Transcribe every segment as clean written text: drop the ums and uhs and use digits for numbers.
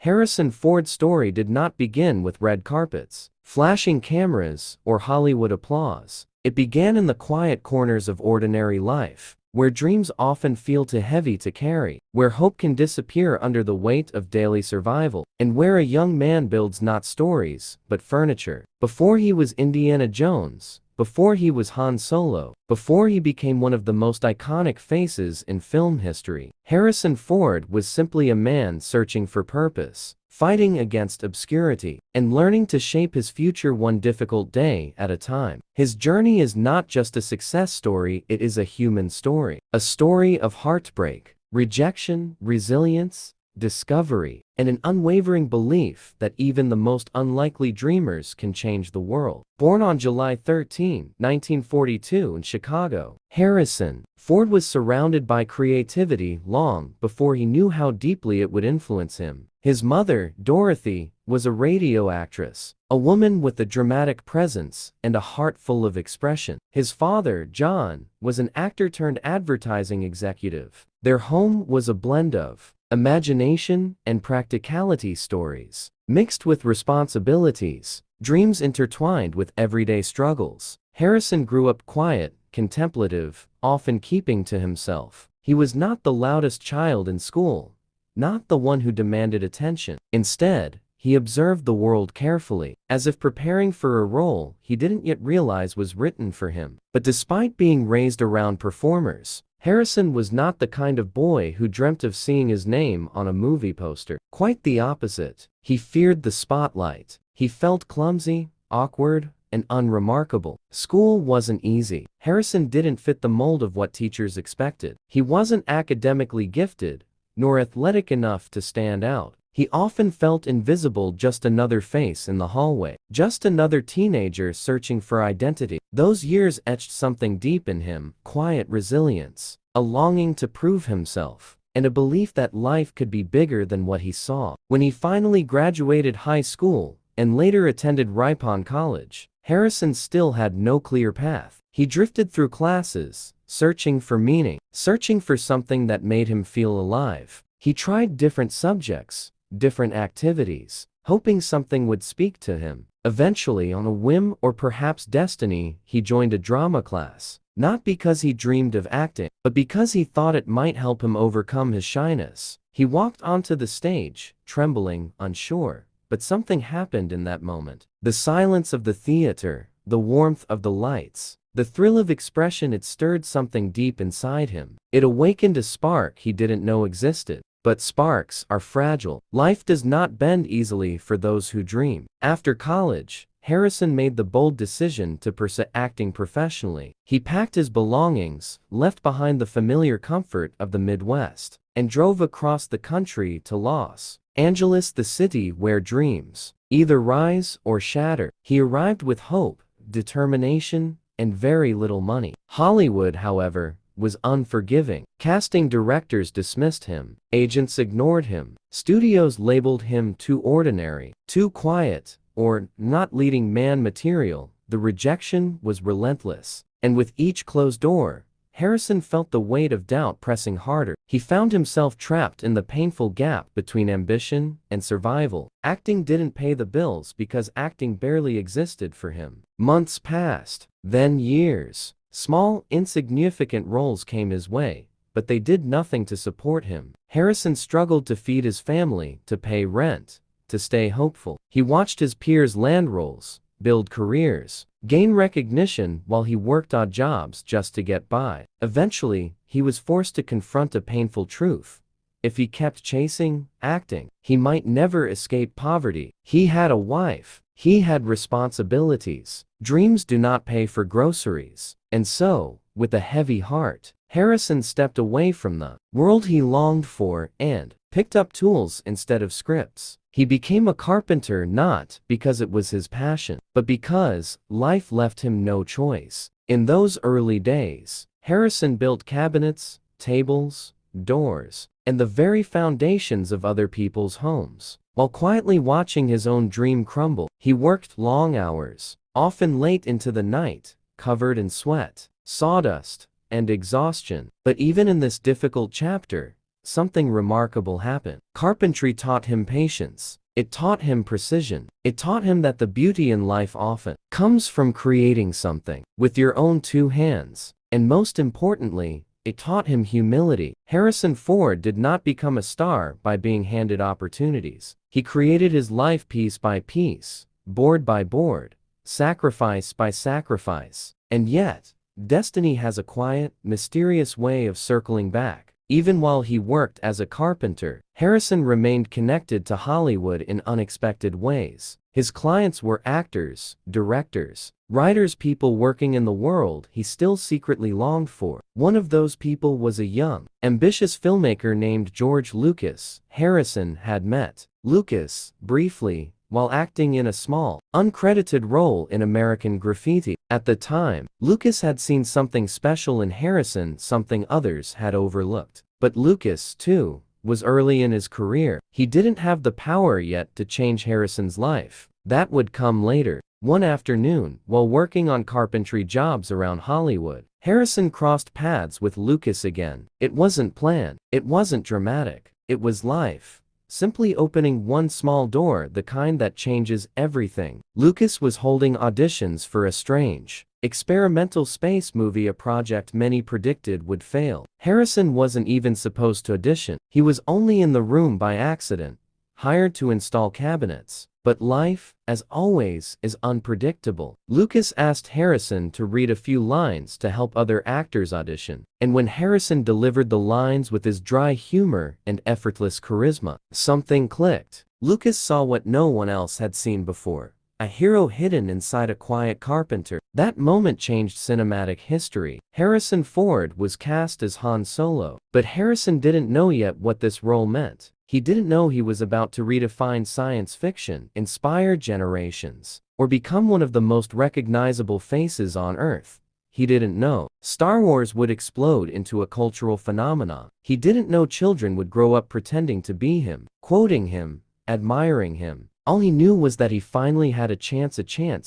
Harrison Ford's story did not begin with red carpets, flashing cameras, or Hollywood applause. It began in the quiet corners of ordinary life, where dreams often feel too heavy to carry, where hope can disappear under the weight of daily survival, and where a young man builds not stories, but furniture. Before he was Indiana Jones, before he was Han Solo, before he became one of the most iconic faces in film history, Harrison Ford was simply a man searching for purpose, fighting against obscurity, and learning to shape his future one difficult day at a time. His journey is not just a success story, it is a human story. A story of heartbreak, rejection, resilience, discovery, and an unwavering belief that even the most unlikely dreamers can change the world. Born on July 13, 1942 in Chicago, Harrison Ford was surrounded by creativity long before he knew how deeply it would influence him. His mother, Dorothy, was a radio actress, a woman with a dramatic presence and a heart full of expression. His father, John, was an actor turned advertising executive. Their home was a blend of imagination and practicality, stories mixed with responsibilities, dreams intertwined with everyday struggles. Harrison grew up quiet, contemplative, often keeping to himself. He was not the loudest child in school, not the one who demanded attention. Instead, he observed the world carefully, as if preparing for a role he didn't yet realize was written for him. But despite being raised around performers, Harrison was not the kind of boy who dreamt of seeing his name on a movie poster. Quite the opposite. He feared the spotlight. He felt clumsy, awkward, and unremarkable. School wasn't easy. Harrison didn't fit the mold of what teachers expected. He wasn't academically gifted, nor athletic enough to stand out. He often felt invisible, just another face in the hallway, just another teenager searching for identity. Those years etched something deep in him: quiet resilience, a longing to prove himself, and a belief that life could be bigger than what he saw. When he finally graduated high school and later attended Ripon College, Harrison still had no clear path. He drifted through classes, searching for meaning, searching for something that made him feel alive. He tried different subjects, different activities, hoping something would speak to him. Eventually, on a whim or perhaps destiny, he joined a drama class, not because he dreamed of acting, but because he thought it might help him overcome his shyness. He walked onto the stage, trembling, unsure, but something happened in that moment. The silence of the theater, the warmth of the lights, the thrill of expression, it stirred something deep inside him. It awakened a spark he didn't know existed. But sparks are fragile. Life does not bend easily for those who dream. After college, Harrison made the bold decision to pursue acting professionally. He packed his belongings, left behind the familiar comfort of the Midwest, and drove across the country to Los Angeles, the city where dreams either rise or shatter. He arrived with hope, determination, and very little money. Hollywood, however, was unforgiving. Casting directors dismissed him. Agents ignored him. Studios labeled him too ordinary, too quiet, or not leading man material. The rejection was relentless. And with each closed door, Harrison felt the weight of doubt pressing harder. He found himself trapped in the painful gap between ambition and survival. Acting didn't pay the bills because acting barely existed for him. Months passed, then years. Small, insignificant roles came his way, but they did nothing to support him. Harrison struggled to feed his family, to pay rent, to stay hopeful. He watched his peers land roles, build careers, gain recognition while he worked odd jobs just to get by. Eventually, he was forced to confront a painful truth. If he kept chasing acting, he might never escape poverty. He had a wife. He had responsibilities. Dreams do not pay for groceries. And so, with a heavy heart, Harrison stepped away from the world he longed for and picked up tools instead of scripts. He became a carpenter not because it was his passion, but because life left him no choice. In those early days, Harrison built cabinets, tables, doors, and the very foundations of other people's homes. While quietly watching his own dream crumble, he worked long hours, often late into the night, covered in sweat, sawdust, and exhaustion. But even in this difficult chapter, something remarkable happened. Carpentry taught him patience. It taught him precision. It taught him that the beauty in life often comes from creating something with your own two hands. And most importantly, it taught him humility. Harrison Ford did not become a star by being handed opportunities. He created his life piece by piece, board by board, sacrifice by sacrifice. And yet, destiny has a quiet, mysterious way of circling back. Even while he worked as a carpenter, Harrison remained connected to Hollywood in unexpected ways. His clients were actors, directors, writers, people working in the world he still secretly longed for. One of those people was a young, ambitious filmmaker named George Lucas. Harrison had met Lucas briefly while acting in a small, uncredited role in American Graffiti. At the time, Lucas had seen something special in Harrison, something others had overlooked. But Lucas, too, was early in his career. He didn't have the power yet to change Harrison's life. That would come later. One afternoon, while working on carpentry jobs around Hollywood, Harrison crossed paths with Lucas again. It wasn't planned. It wasn't dramatic. It was life. Simply opening one small door, the kind that changes everything. Lucas was holding auditions for a strange, experimental space movie, a project many predicted would fail. Harrison wasn't even supposed to audition. He was only in the room by accident, hired to install cabinets. But life, as always, is unpredictable. Lucas asked Harrison to read a few lines to help other actors audition. And when Harrison delivered the lines with his dry humor and effortless charisma, something clicked. Lucas saw what no one else had seen before. A hero hidden inside a quiet carpenter. That moment changed cinematic history. Harrison Ford was cast as Han Solo. But Harrison didn't know yet what this role meant. He didn't know he was about to redefine science fiction, inspire generations, or become one of the most recognizable faces on Earth. He didn't know Star Wars would explode into a cultural phenomenon. He didn't know children would grow up pretending to be him, quoting him, admiring him. All he knew was that he finally had a chance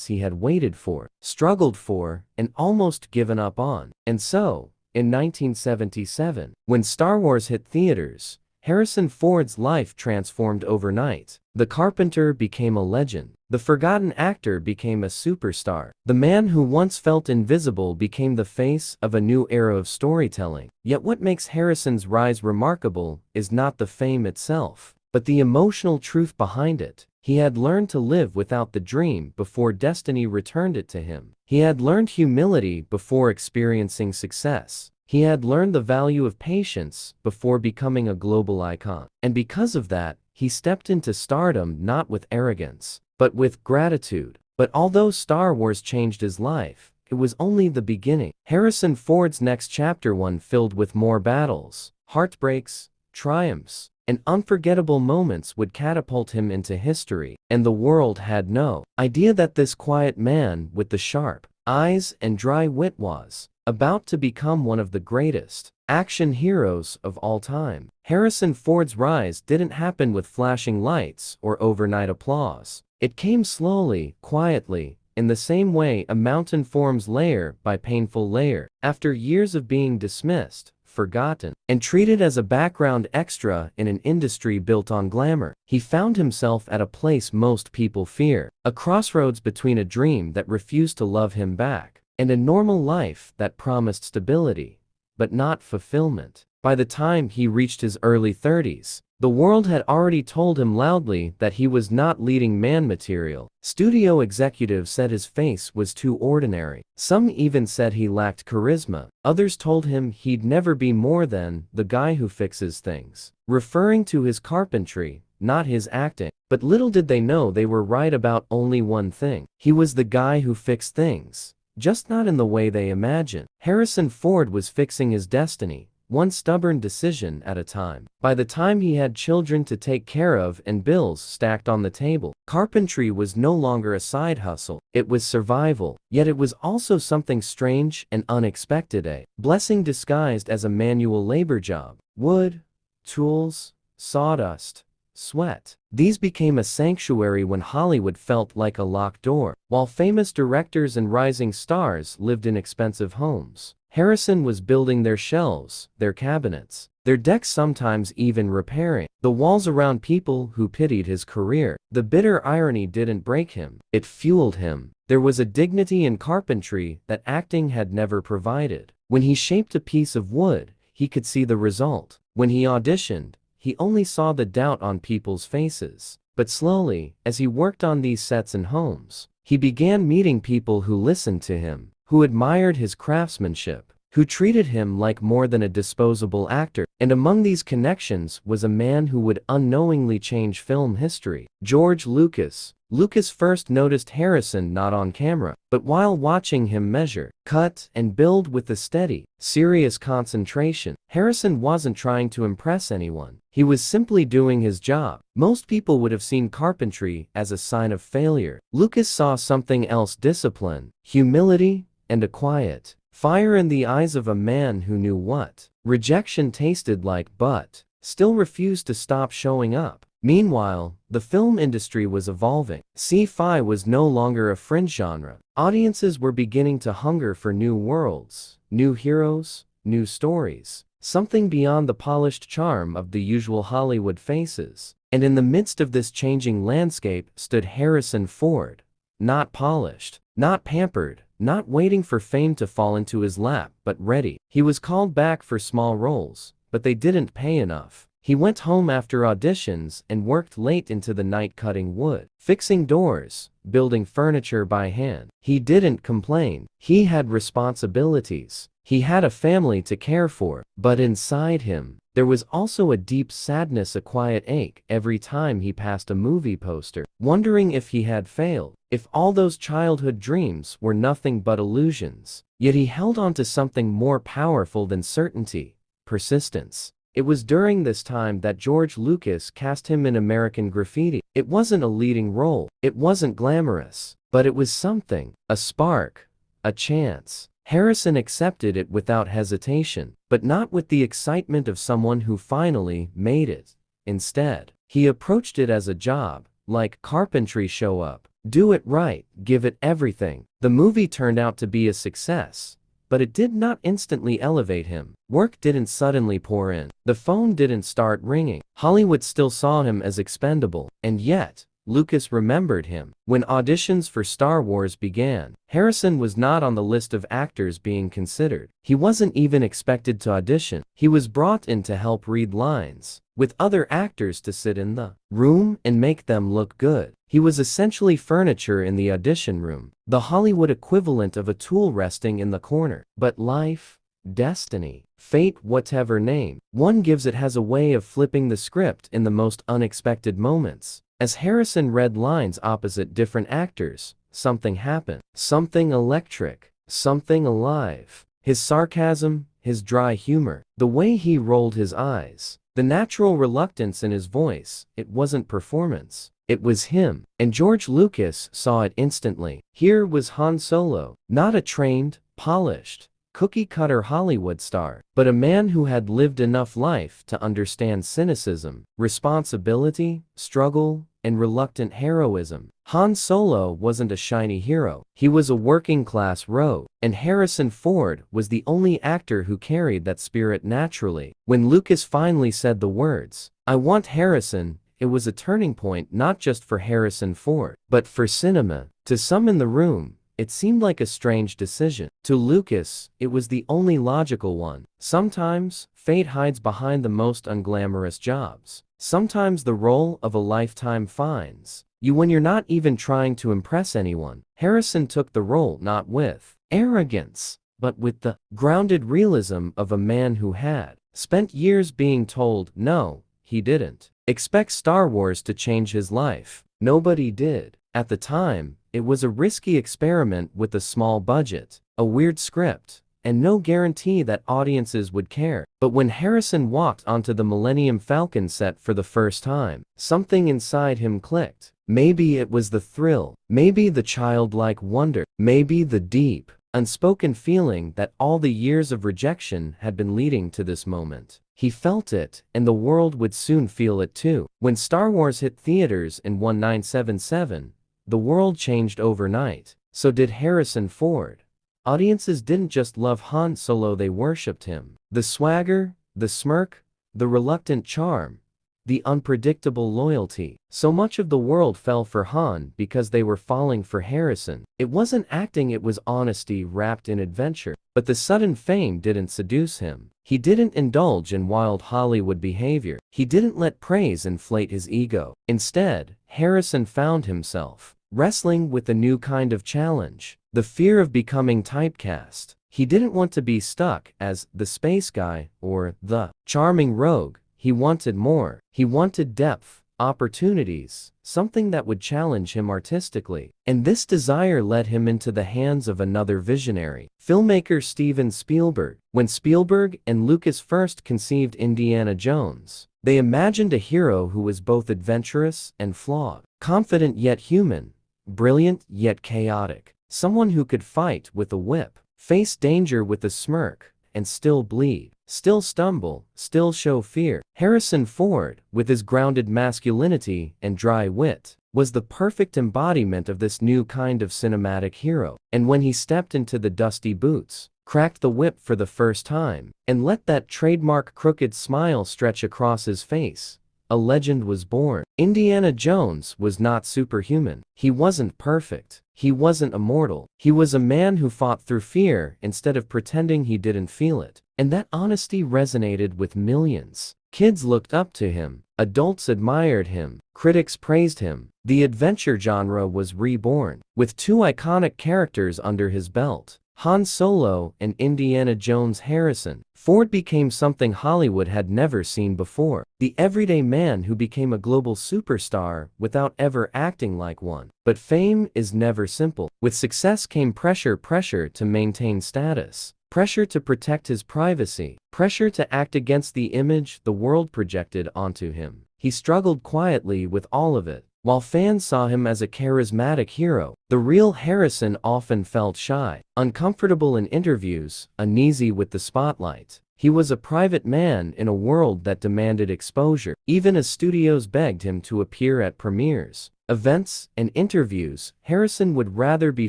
he had waited for, struggled for, and almost given up on. And so, in 1977, when Star Wars hit theaters, Harrison Ford's life transformed overnight. The Carpenter became a legend. The forgotten actor became a superstar. The man who once felt invisible became the face of a new era of storytelling. Yet what makes Harrison's rise remarkable is not the fame itself, but the emotional truth behind it. He had learned to live without the dream before destiny returned it to him. He had learned humility before experiencing success. He had learned the value of patience before becoming a global icon. And because of that, he stepped into stardom not with arrogance, but with gratitude. But although Star Wars changed his life, it was only the beginning. Harrison Ford's next chapter, one filled with more battles, heartbreaks, triumphs, and unforgettable moments, would catapult him into history. And the world had no idea that this quiet man with the sharp eyes and dry wit was about to become one of the greatest action heroes of all time. Harrison Ford's rise didn't happen with flashing lights or overnight applause. It came slowly, quietly, in the same way a mountain forms layer by painful layer. After years of being dismissed, forgotten, and treated as a background extra in an industry built on glamour, he found himself at a place most people fear, a crossroads between a dream that refused to love him back and a normal life that promised stability, but not fulfillment. By the time he reached his early 30s, the world had already told him loudly that he was not leading man material. Studio executives said his face was too ordinary. Some even said he lacked charisma. Others told him he'd never be more than the guy who fixes things, referring to his carpentry, not his acting. But little did they know they were right about only one thing. He was the guy who fixed things, just not in the way they imagined. Harrison Ford was fixing his destiny, one stubborn decision at a time. By the time he had children to take care of and bills stacked on the table, carpentry was no longer a side hustle. It was survival. Yet it was also something strange and unexpected, a blessing disguised as a manual labor job. Wood, tools, sawdust, sweat. These became a sanctuary when Hollywood felt like a locked door. While famous directors and rising stars lived in expensive homes, Harrison was building their shelves, their cabinets, their decks sometimes even repairing the walls around people who pitied his career. The bitter irony didn't break him, it fueled him. There was a dignity in carpentry that acting had never provided. When he shaped a piece of wood, he could see the result. When he auditioned, he only saw the doubt on people's faces. But slowly, as he worked on these sets and homes, he began meeting people who listened to him, who admired his craftsmanship, who treated him like more than a disposable actor. And among these connections was a man who would unknowingly change film history: George Lucas. Lucas first noticed Harrison not on camera, but while watching him measure, cut, and build with a steady, serious concentration. Harrison wasn't trying to impress anyone. He was simply doing his job. Most people would have seen carpentry as a sign of failure. Lucas saw something else: discipline, humility, and a quiet fire in the eyes of a man who knew what rejection tasted like but still refused to stop showing up. Meanwhile, the film industry was evolving. Sci-fi was no longer a fringe genre. Audiences were beginning to hunger for new worlds, new heroes, new stories, something beyond the polished charm of the usual Hollywood faces. And in the midst of this changing landscape stood Harrison Ford. Not polished, not pampered, not waiting for fame to fall into his lap, but ready. He was called back for small roles, but they didn't pay enough. He went home after auditions and worked late into the night cutting wood, fixing doors, building furniture by hand. He didn't complain. He had responsibilities. He had a family to care for. But inside him, there was also a deep sadness, a quiet ache every time he passed a movie poster, wondering if he had failed, if all those childhood dreams were nothing but illusions. Yet he held on to something more powerful than certainty: persistence. It was during this time that George Lucas cast him in American Graffiti. It wasn't a leading role, it wasn't glamorous, but it was something, a spark, a chance. Harrison accepted it without hesitation, but not with the excitement of someone who finally made it. Instead, he approached it as a job, like carpentry: show up, do it right, give it everything. The movie turned out to be a success, but it did not instantly elevate him. Work didn't suddenly pour in. The phone didn't start ringing. Hollywood still saw him as expendable. And yet, Lucas remembered him. When auditions for Star Wars began, Harrison was not on the list of actors being considered. He wasn't even expected to audition. He was brought in to help read lines, with other actors to sit in the room and make them look good. He was essentially furniture in the audition room, the Hollywood equivalent of a tool resting in the corner. But life, destiny, fate, whatever name one gives it, has a way of flipping the script in the most unexpected moments. As Harrison read lines opposite different actors, something happened. Something electric, something alive. His sarcasm, his dry humor, the way he rolled his eyes, the natural reluctance in his voice. It wasn't performance, it was him. And George Lucas saw it instantly. Here was Han Solo, not a trained, polished, cookie-cutter Hollywood star, but a man who had lived enough life to understand cynicism, responsibility, struggle, and reluctant heroism. Han Solo wasn't a shiny hero. He was a working-class rogue, and Harrison Ford was the only actor who carried that spirit naturally. When Lucas finally said the words, "I want Harrison," it was a turning point not just for Harrison Ford, but for cinema. To some in the room, it seemed like a strange decision. To Lucas, it was the only logical one. Sometimes, fate hides behind the most unglamorous jobs. Sometimes the role of a lifetime finds you when you're not even trying to impress anyone. Harrison took the role not with arrogance, but with the grounded realism of a man who had spent years being told no, he didn't expect Star Wars to change his life. Nobody did. At the time, it was a risky experiment with a small budget, a weird script, and no guarantee that audiences would care. But when Harrison walked onto the Millennium Falcon set for the first time, something inside him clicked. Maybe it was the thrill, maybe the childlike wonder, maybe the deep, unspoken feeling that all the years of rejection had been leading to this moment. He felt it, and the world would soon feel it too. When Star Wars hit theaters in 1977, the world changed overnight. So did Harrison Ford. Audiences didn't just love Han Solo, they worshipped him. The swagger, the smirk, the reluctant charm, the unpredictable loyalty. So much of the world fell for Han because they were falling for Harrison. It wasn't acting, it was honesty wrapped in adventure. But the sudden fame didn't seduce him. He didn't indulge in wild Hollywood behavior. He didn't let praise inflate his ego. Instead, Harrison found himself wrestling with a new kind of challenge, the fear of becoming typecast. He didn't want to be stuck as the space guy or the charming rogue. He wanted more. He wanted depth, opportunities, something that would challenge him artistically. And this desire led him into the hands of another visionary, filmmaker Steven Spielberg. When Spielberg and Lucas first conceived Indiana Jones, they imagined a hero who was both adventurous and flawed, confident yet human, brilliant yet chaotic, someone who could fight with a whip, face danger with a smirk, and still bleed, still stumble, still show fear. Harrison Ford, with his grounded masculinity and dry wit, was the perfect embodiment of this new kind of cinematic hero. And when he stepped into the dusty boots, cracked the whip for the first time, and let that trademark crooked smile stretch across his face, a legend was born. Indiana Jones was not superhuman. He wasn't perfect. He wasn't immortal. He was a man who fought through fear instead of pretending he didn't feel it. And that honesty resonated with millions. Kids looked up to him. Adults admired him. Critics praised him. The adventure genre was reborn. With two iconic characters under his belt, Han Solo and Indiana Jones, Harrison Ford became something Hollywood had never seen before. The everyday man who became a global superstar without ever acting like one. But fame is never simple. With success came pressure to maintain status, pressure to protect his privacy, pressure to act against the image the world projected onto him. He struggled quietly with all of it. While fans saw him as a charismatic hero, the real Harrison often felt shy, uncomfortable in interviews, uneasy with the spotlight. He was a private man in a world that demanded exposure. Even as studios begged him to appear at premieres, events, and interviews, Harrison would rather be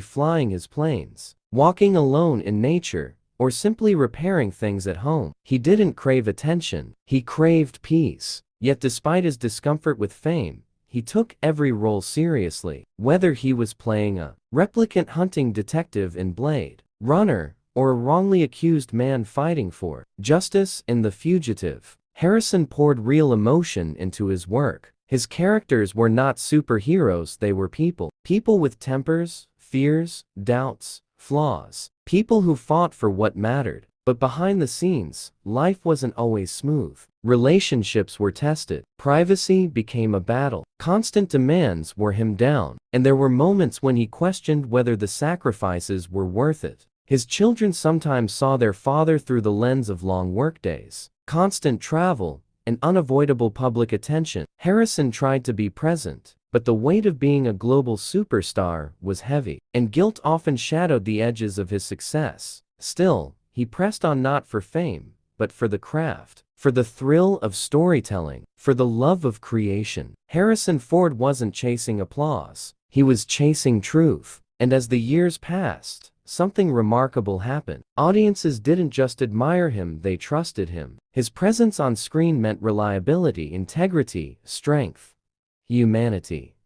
flying his planes, walking alone in nature, or simply repairing things at home. He didn't crave attention. He craved peace. Yet despite his discomfort with fame, he took every role seriously, whether he was playing a replicant hunting detective in Blade Runner or a wrongly accused man fighting for justice in The Fugitive. Harrison poured real emotion into his work. His characters were not superheroes, they were people. People with tempers, fears, doubts, flaws. People who fought for what mattered. But behind the scenes, life wasn't always smooth. Relationships were tested. Privacy became a battle. Constant demands wore him down. And there were moments when he questioned whether the sacrifices were worth it. His children sometimes saw their father through the lens of long workdays, constant travel, and unavoidable public attention. Harrison tried to be present, but the weight of being a global superstar was heavy, and guilt often shadowed the edges of his success. Still, he pressed on, not for fame, but for the craft, for the thrill of storytelling, for the love of creation. Harrison Ford wasn't chasing applause. He was chasing truth. And as the years passed, something remarkable happened. Audiences didn't just admire him, they trusted him. His presence on screen meant reliability, integrity, strength, humanity.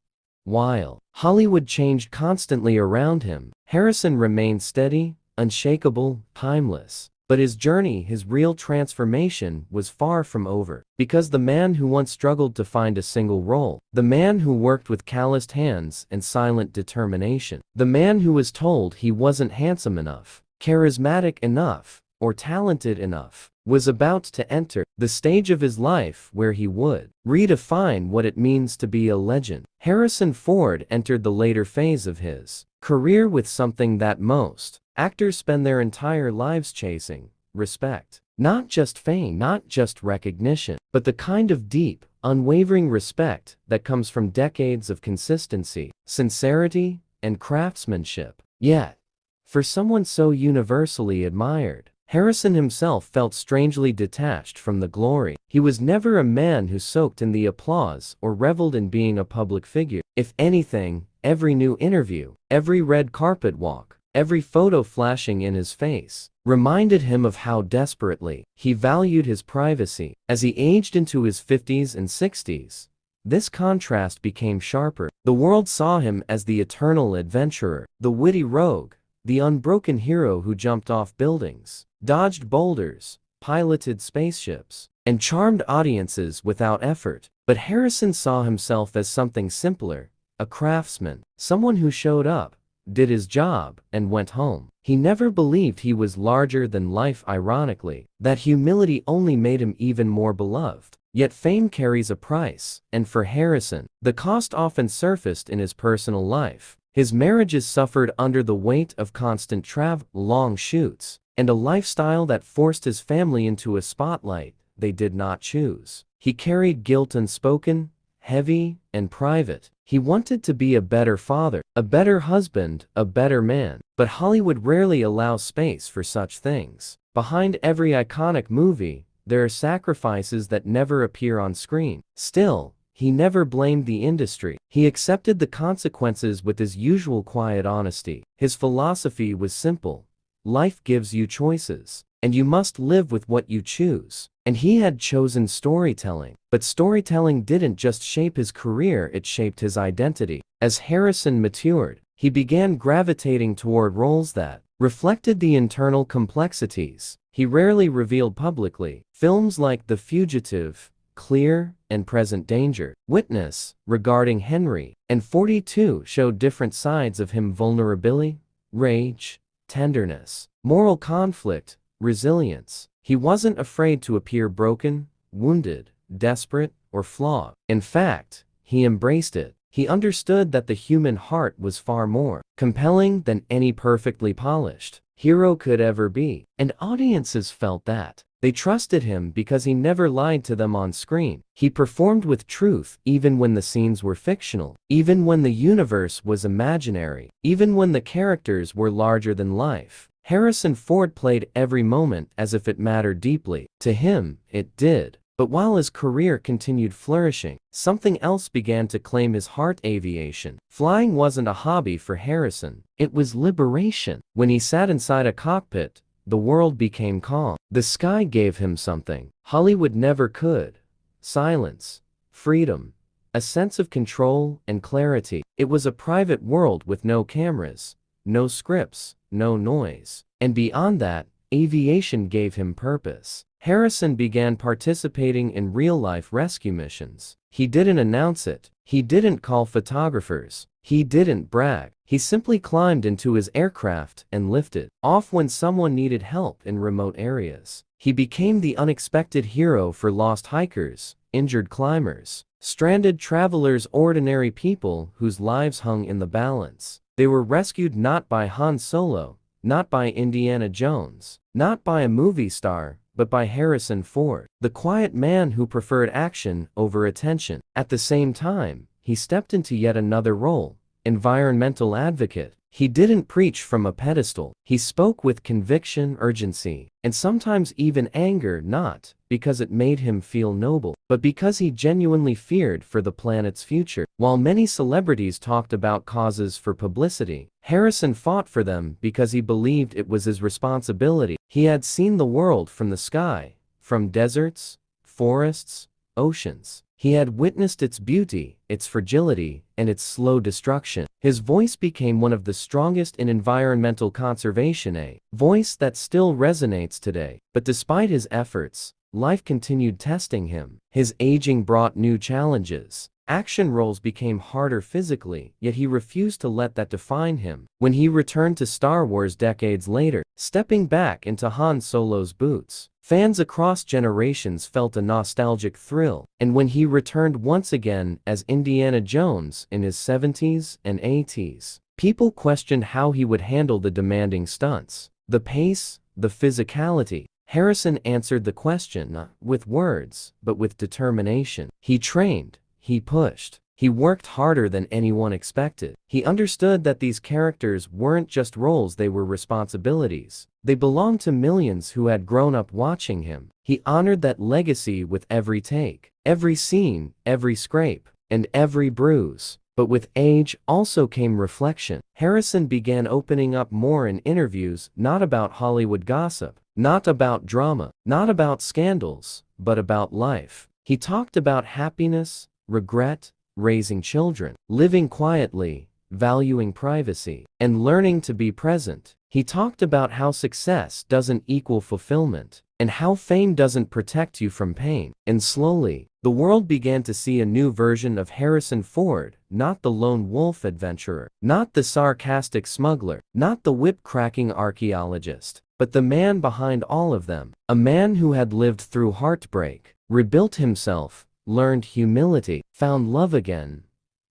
While Hollywood changed constantly around him, Harrison remained steady, unshakable, timeless. But his journey, his real transformation, was far from over. Because the man who once struggled to find a single role, the man who worked with calloused hands and silent determination, the man who was told he wasn't handsome enough, charismatic enough, or talented enough, was about to enter the stage of his life where he would redefine what it means to be a legend. Harrison Ford entered the later phase of his career with something that most actors spend their entire lives chasing: respect. Not just fame, not just recognition, but the kind of deep, unwavering respect that comes from decades of consistency, sincerity, and craftsmanship. Yet, for someone so universally admired, Harrison himself felt strangely detached from the glory. He was never a man who soaked in the applause or reveled in being a public figure. If anything, every new interview, every red carpet walk, every photo flashing in his face reminded him of how desperately he valued his privacy. As he aged into his 50s and 60s, this contrast became sharper. The world saw him as the eternal adventurer, the witty rogue, the unbroken hero who jumped off buildings, dodged boulders, piloted spaceships, and charmed audiences without effort. But Harrison saw himself as something simpler, a craftsman, someone who showed up, did his job, and went home. He never believed he was larger than life. Ironically, that humility only made him even more beloved. Yet fame carries a price, and for Harrison, the cost often surfaced in his personal life. His marriages suffered under the weight of constant travel, long shoots, and a lifestyle that forced his family into a spotlight they did not choose. He carried guilt unspoken, heavy, and private. He wanted to be a better father, a better husband, a better man, but Hollywood rarely allows space for such things. Behind every iconic movie, there are sacrifices that never appear on screen. Still, he never blamed the industry. He accepted the consequences with his usual quiet honesty. His philosophy was simple: life gives you choices, and you must live with what you choose. And he had chosen storytelling. But storytelling didn't just shape his career, it shaped his identity. As Harrison matured, he began gravitating toward roles that reflected the internal complexities he rarely revealed publicly. Films like The Fugitive, Clear, and Present Danger, Witness, Regarding Henry, and 42 showed different sides of him: vulnerability, rage, tenderness, moral conflict, resilience. He wasn't afraid to appear broken, wounded, desperate, or flawed. In fact, he embraced it. He understood that the human heart was far more compelling than any perfectly polished hero could ever be. And audiences felt that. They trusted him because he never lied to them on screen. He performed with truth even when the scenes were fictional, even when the universe was imaginary, even when the characters were larger than life. Harrison Ford played every moment as if it mattered deeply. To him, it did. But while his career continued flourishing, something else began to claim his heart: aviation. Flying wasn't a hobby for Harrison, it was liberation. When he sat inside a cockpit, the world became calm. The sky gave him something Hollywood never could: silence, freedom, a sense of control and clarity. It was a private world with no cameras, no scripts, no noise. And beyond that, aviation gave him purpose. Harrison began participating in real-life rescue missions. He didn't announce it. He didn't call photographers. He didn't brag. He simply climbed into his aircraft and lifted off when someone needed help in remote areas. He became the unexpected hero for lost hikers, injured climbers, stranded travelers, ordinary people whose lives hung in the balance. They were rescued not by Han Solo, not by Indiana Jones, not by a movie star, but by Harrison Ford, the quiet man who preferred action over attention. At the same time, he stepped into yet another role: environmental advocate. He didn't preach from a pedestal. He spoke with conviction, urgency, and sometimes even anger, not because it made him feel noble, but because he genuinely feared for the planet's future. While many celebrities talked about causes for publicity, Harrison fought for them because he believed it was his responsibility. He had seen the world from the sky, from deserts, forests, oceans. He had witnessed its beauty, its fragility, and its slow destruction. His voice became one of the strongest in environmental conservation, a voice that still resonates today. But despite his efforts, life continued testing him. His aging brought new challenges. Action roles became harder physically, yet he refused to let that define him. When he returned to Star Wars decades later, stepping back into Han Solo's boots, fans across generations felt a nostalgic thrill. And when he returned once again as Indiana Jones in his 70s and 80s, people questioned how he would handle the demanding stunts, the pace, the physicality. Harrison answered the question not with words, but with determination. He trained. He pushed. He worked harder than anyone expected. He understood that these characters weren't just roles, they were responsibilities. They belonged to millions who had grown up watching him. He honored that legacy with every take, every scene, every scrape, and every bruise. But with age also came reflection. Harrison began opening up more in interviews, not about Hollywood gossip, not about drama, not about scandals, but about life. He talked about happiness, regret, raising children, living quietly, valuing privacy, and learning to be present. He talked about how success doesn't equal fulfillment, and how fame doesn't protect you from pain. And slowly, the world began to see a new version of Harrison Ford, not the lone wolf adventurer, not the sarcastic smuggler, not the whip-cracking archaeologist, but the man behind all of them, a man who had lived through heartbreak, rebuilt himself, learned humility, found love again,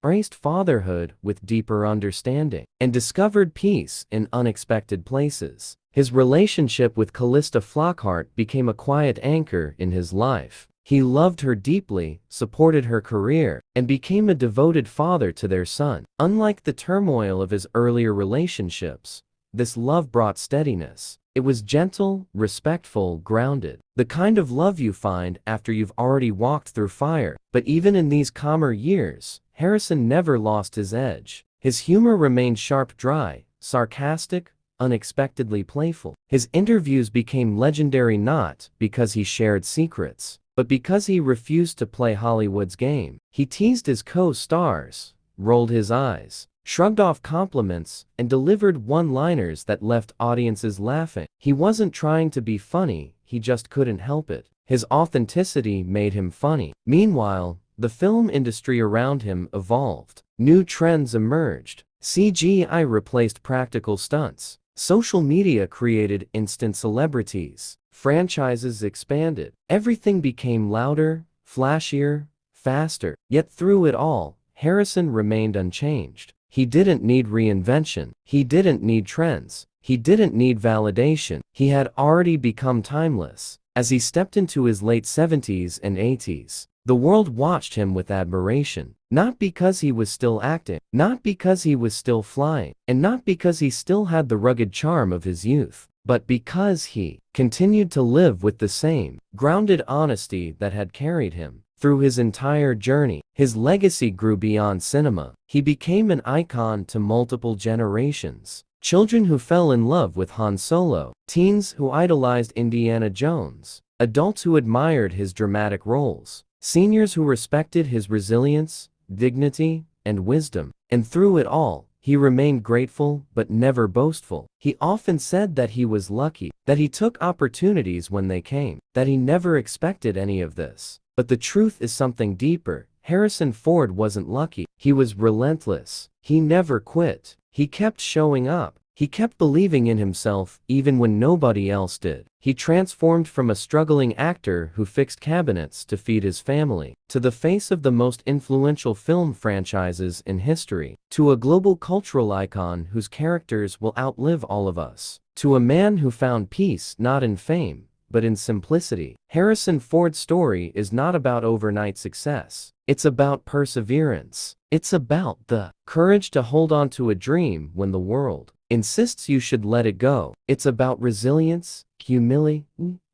embraced fatherhood with deeper understanding, and discovered peace in unexpected places. His relationship with Callista Flockhart became a quiet anchor in his life. He loved her deeply, supported her career, and became a devoted father to their son. Unlike the turmoil of his earlier relationships, this love brought steadiness. It was gentle, respectful, grounded. The kind of love you find after you've already walked through fire. But even in these calmer years, Harrison never lost his edge. His humor remained sharp, dry, sarcastic, unexpectedly playful. His interviews became legendary not because he shared secrets, but because he refused to play Hollywood's game. He teased his co-stars, rolled his eyes, shrugged off compliments, and delivered one-liners that left audiences laughing. He wasn't trying to be funny, he just couldn't help it. His authenticity made him funny. Meanwhile, the film industry around him evolved. New trends emerged. CGI replaced practical stunts. Social media created instant celebrities. Franchises expanded. Everything became louder, flashier, faster. Yet through it all, Harrison remained unchanged. He didn't need reinvention. He didn't need trends. He didn't need validation. He had already become timeless. As he stepped into his late 70s and 80s, the world watched him with admiration. Not because he was still acting, not because he was still flying, and not because he still had the rugged charm of his youth, but because he continued to live with the same grounded honesty that had carried him through his entire journey. His legacy grew beyond cinema. He became an icon to multiple generations. Children who fell in love with Han Solo, teens who idolized Indiana Jones, adults who admired his dramatic roles, seniors who respected his resilience, dignity, and wisdom. And through it all, he remained grateful but never boastful. He often said that he was lucky, that he took opportunities when they came, that he never expected any of this. But the truth is something deeper. Harrison Ford wasn't lucky. He was relentless. He never quit. He kept showing up. He kept believing in himself even when nobody else did. He transformed from a struggling actor who fixed cabinets to feed his family, to the face of the most influential film franchises in history, to a global cultural icon whose characters will outlive all of us, to a man who found peace not in fame, but in simplicity. Harrison Ford's story is not about overnight success. It's about perseverance. It's about the courage to hold on to a dream when the world insists you should let it go. It's about resilience, humility,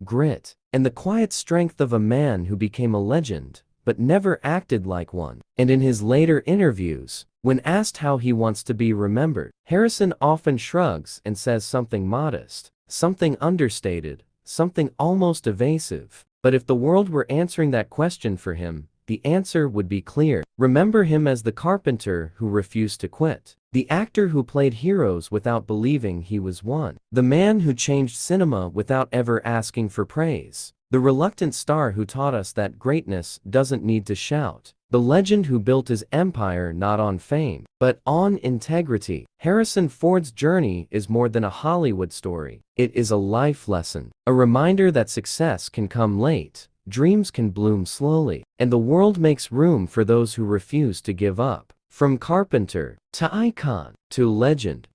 grit, and the quiet strength of a man who became a legend, but never acted like one. And in his later interviews, when asked how he wants to be remembered, Harrison often shrugs and says something modest, something understated, something almost evasive. But if the world were answering that question for him, the answer would be clear. Remember him as the carpenter who refused to quit, the actor who played heroes without believing he was one, the man who changed cinema without ever asking for praise, the reluctant star who taught us that greatness doesn't need to shout, the legend who built his empire not on fame, but on integrity. Harrison Ford's journey is more than a Hollywood story. It is a life lesson, a reminder that success can come late, dreams can bloom slowly, and the world makes room for those who refuse to give up. From Carpenter to icon to legend,